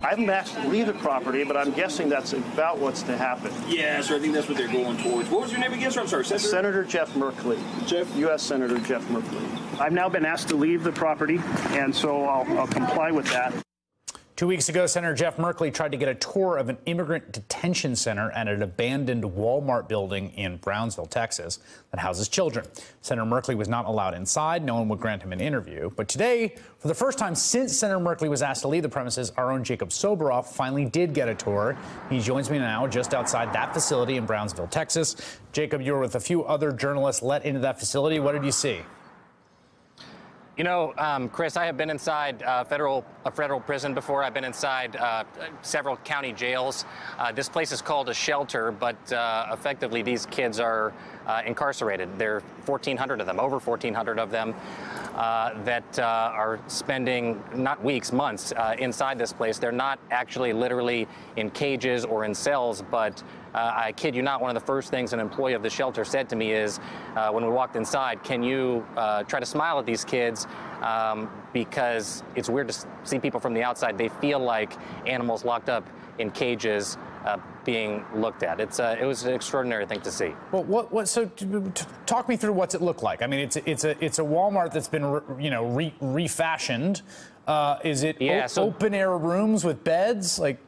I haven't asked to leave the property, but I'm guessing that's about what's to happen. Yeah, so I think that's what they're going towards. What was your name again, sir? I'm sorry, Senator Jeff Merkley. U.S. Senator Jeff Merkley. I've now been asked to leave the property, and so I'll comply with that. 2 weeks ago, Senator Jeff Merkley tried to get a tour of an immigrant detention center at an abandoned Walmart building in Brownsville, Texas, that houses children. Senator Merkley was not allowed inside. No one would grant him an interview. But today, for the first time since Senator Merkley was asked to leave the premises, our own Jacob Soboroff finally did get a tour. He joins me now just outside that facility in Brownsville, Texas. Jacob, you were with a few other journalists let into that facility. What did you see? You know, Chris, I have been inside a federal prison before. I've been inside several county jails. This place is called a shelter, but effectively these kids are incarcerated. There are 1,400 of them, over 1,400 of them, that are spending not weeks, months inside this place. They're not actually literally in cages or in cells, but I kid you not, one of the first things an employee of the shelter said to me is, when we walked inside, can you try to smile at these kids? Because it's weird to see people from the outside. They feel like animals locked up in cages being looked at. It was an extraordinary thing to see. Well, so talk me through what's it look like. I mean, it's a Walmart that's been refashioned. Is it open air rooms with beds? Like,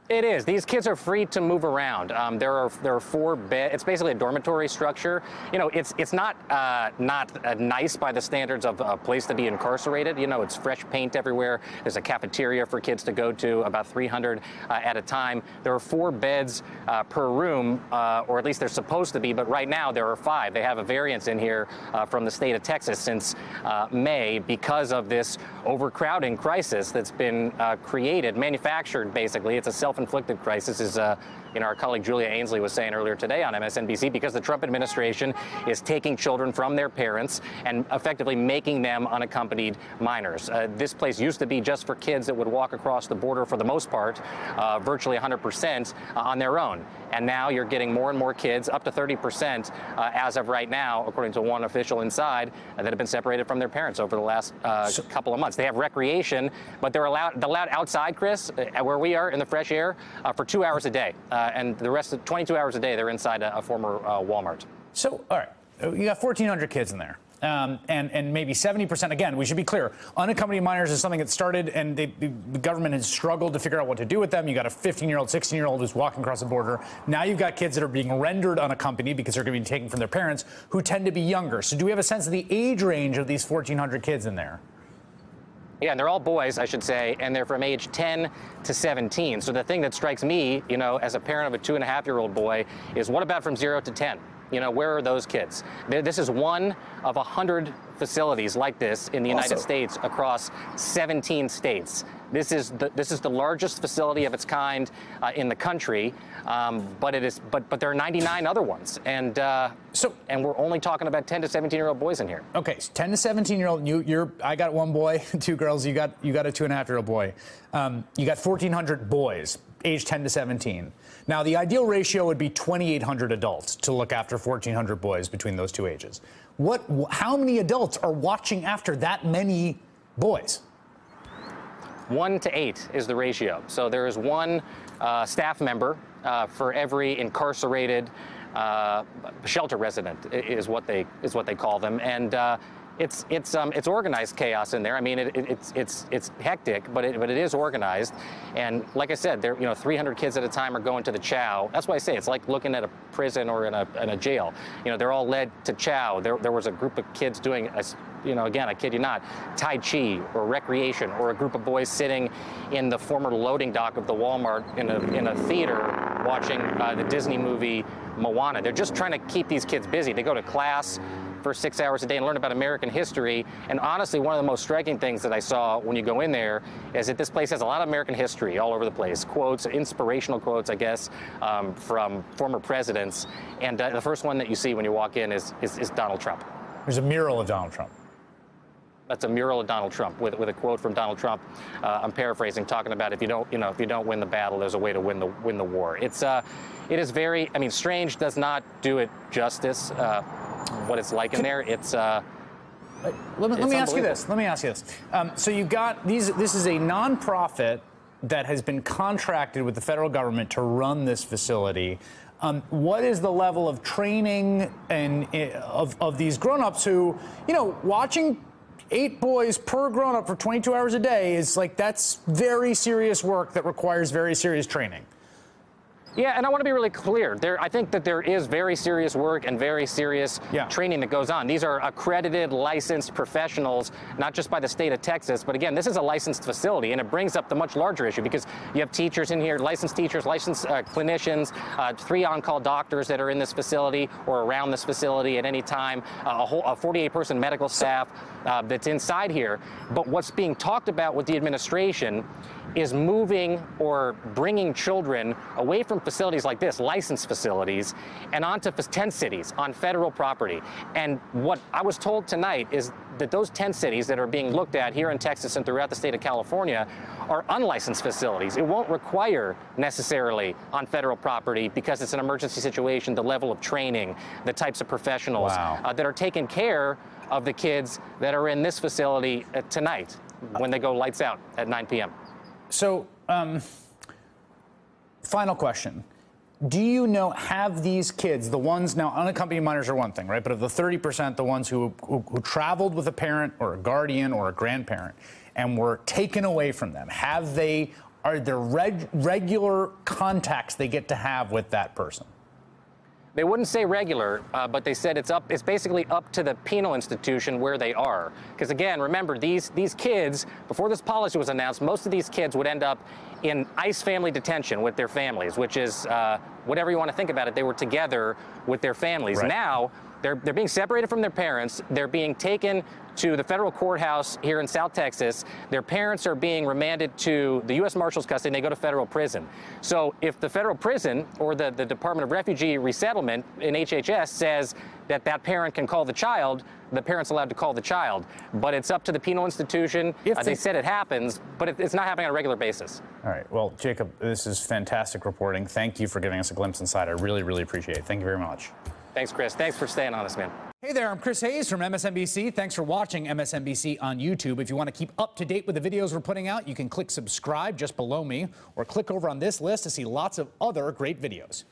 it is. These kids are free to move around. There are 4 beds. It's basically a dormitory structure. You know, it's not nice by the standards of a place to be incarcerated. You know, it's fresh paint everywhere. There's a cafeteria for kids to go to, about 300 at a time. There are 4 beds per room, or at least they're supposed to be. But right now there are 5. They have a variance in here from the state of Texas since May because of this overcrowding crisis that's been created, manufactured. Basically, it's a self-inflicted crisis, as our colleague Julia Ainsley was saying earlier today on MSNBC, because the Trump administration is taking children from their parents and effectively making them unaccompanied minors. This place used to be just for kids that would walk across the border for the most part, virtually 100% on their own. And now you're getting more and more kids, up to 30% as of right now, according to one official inside, that have been separated from their parents over the last couple of months. They have recreation, but they're allowed outside, Chris, where we are in the fresh air, for 2 hours a day. And the rest of 22 hours a day, they're inside a former Walmart. So, all right, you got 1,400 kids in there. And maybe 70%, again, we should be clear, unaccompanied minors is something that started and the government has struggled to figure out what to do with them. You got a 15-year-old, 16-year-old who's walking across the border. Now you've got kids that are being rendered unaccompanied because they're going to be taken from their parents who tend to be younger. So do we have a sense of the age range of these 1,400 kids in there? Yeah, and they're all boys, I should say, and they're from age 10 to 17. So the thing that strikes me, you know, as a parent of a 2.5-year-old boy is, what about from 0 to 10? You know, where are those kids? This is one of 100 facilities like this in the United States across 17 states. This is the largest facility of its kind in the country, but there are 99 other ones, and we're only talking about 10 to 17-year-old boys in here. Okay, so 10 to 17-year-old. I got 1 boy, 2 girls. You got a 2.5-year-old boy. You got 1,400 boys, age 10 to 17. Now, the ideal ratio would be 2,800 adults to look after 1,400 boys between those 2 ages. How many adults are watching after that many boys? 1 to 8 is the ratio. So there is 1 staff member for every incarcerated shelter resident, is what they call them, and it's organized chaos in there. I mean, it's hectic, but it is organized. And like I said, there 300 kids at a time are going to the chow. That's why I say it's like looking at a prison or in a jail. You know, they're all led to chow. There was a group of kids doing again, I kid you not, Tai Chi or recreation, or a group of boys sitting in the former loading dock of the Walmart in a theater watching the Disney movie Moana. They're just trying to keep these kids busy. They go to class for 6 hours a day and learn about American history. And honestly, one of the most striking things that I saw when you go in there is that this place has a lot of American history all over the place. Quotes, inspirational quotes, I guess, from former presidents. And the first one that you see when you walk in is Donald Trump. There's a mural of Donald Trump. That's a mural of Donald Trump with a quote from Donald Trump. I'm paraphrasing, talking about if you don't win the battle, there's a way to win the war. It is very, I mean, strange does not do it justice. What it's like in there, it's. Let me ask you this. So you got these. This is a nonprofit that has been contracted with the federal government to run this facility. What is the level of training and of these grown-ups who, you know, watching 8 boys per grown-up for 22 hours a day is like, that's very serious work that requires very serious training. Yeah, and I want to be really clear. I think that there is very serious work and very serious training that goes on. These are accredited, licensed professionals, not just by the state of Texas, but again, this is a licensed facility, and it brings up the much larger issue because you have teachers in here, licensed teachers, licensed clinicians, 3 on-call doctors that are in this facility or around this facility at any time, a 48-person medical staff that's inside here. But what's being talked about with the administration is moving or bringing children away from facilities like this, licensed facilities, and onto tent cities on federal property. And what I was told tonight is that those tent cities that are being looked at here in Texas and throughout the state of California are unlicensed facilities. It won't require necessarily on federal property because it's an emergency situation, the level of training, the types of professionals that are taking care of the kids that are in this facility tonight when they go lights out at 9 p.m. So, final question. Do you know, have these kids, the ones now, unaccompanied minors are one thing, right? But of the 30%, the ones who traveled with a parent or a guardian or a grandparent and were taken away from them, are there regular contacts they get to have with that person? They wouldn't say regular, but they said it's basically up to the penal institution where they are. Because again, remember, these kids, before this policy was announced, most of these kids would end up in ICE family detention with their families, which is whatever you want to think about it, they were together with their families. Right. Now, they're being separated from their parents. They're being taken to the federal courthouse here in South Texas. Their parents are being remanded to the U.S. Marshal's custody, and they go to federal prison. So if the federal prison or the Department of Refugee Resettlement in HHS says that that parent can call the child, the parent's allowed to call the child. But it's up to the penal institution. They said it happens, but it's not happening on a regular basis. All right. Well, Jacob, this is fantastic reporting. Thank you for giving us a glimpse inside. I really, really appreciate it. Thank you very much. Thanks, Chris. Thanks for staying on this, man. Hey there, I'm Chris Hayes from MSNBC. Thanks for watching MSNBC on YouTube. If you want to keep up to date with the videos we're putting out, you can click subscribe just below me or click over on this list to see lots of other great videos.